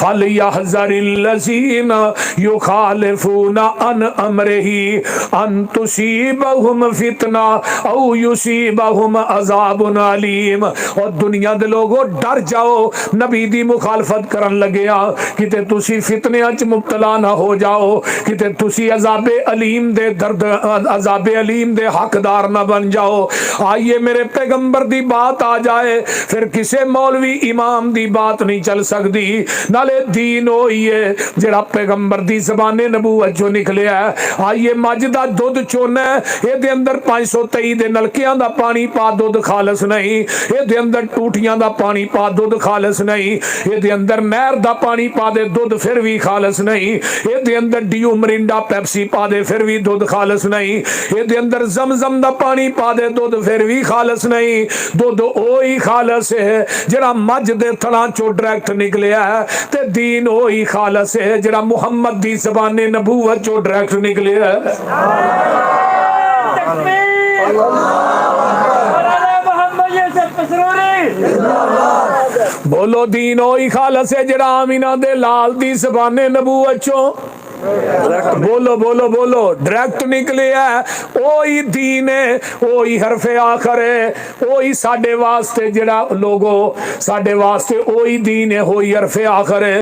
فَلْيَحْذَرِ الَّذِينَ يُخَالِفُونَ عَنْ أَمْرِهِ أَن تُصِيبَهُمْ فِتْنَةٌ أَوْ يُصِيبَهُمْ عَذَابٌ أَلِيمٌ۔ اور دنیا دے لوگو ڈر جاؤ نبی دی مخالفت کرن لگیا کتے تسی فتنے اچ مبتلا نہ ہو جاؤ، کتے تسی عذاب علیم دے درد عذاب علیم دے حقدار نہ بن جاؤ۔ آئیے میرے پیغمبر دی بات آ جائے پھر کسے مولوی امام دی بات نہیں چل سکتی۔ نالے دین ہوئی ہے جڑا پیغمبر دی زبان نبوت جو نکلے ہے۔ آئیے مجھ دا دودھ چونا ہے، اے دے اندر 523 دے نلکیاں دا پانی پا دودھ خالص نہیں، اے دے اندر ٹوٹیاں دا پانی پا دودھ خالص نہیں، اے دے اندر نہر دا پانی پا دے دودھ پھر بھی خالص نہیں، اے دے اندر ڈیو مرنڈا پیپسی پا دے پھر بھی دودھ خالص نہیں، اے دے اندر زمزم دا پانی پا دے دودھ پھر بھی خالص نہیں۔ دودھ اوہی خالص ہے جڑا مجھ دے تھلاں چو ڈائریکٹ نکلیا ہے، تے دین اوہی خالص ہے جڑا محمد دی زبان نبوت چو ڈائریکٹ نکلیا ہے۔ بولو دین اوہی خالص ہے جڑا آمینہ دے لال دی زبان نبوت چو بولو بولو بولو ڈائریکٹ نکلے ہے۔ اوہی دین ہے، اوہی حرف آخر ہے، اوہی ساڈے واسطے جڑا لوگو ساڈے واسطے اوہی دین ہے، اوہی حرف آخر ہے۔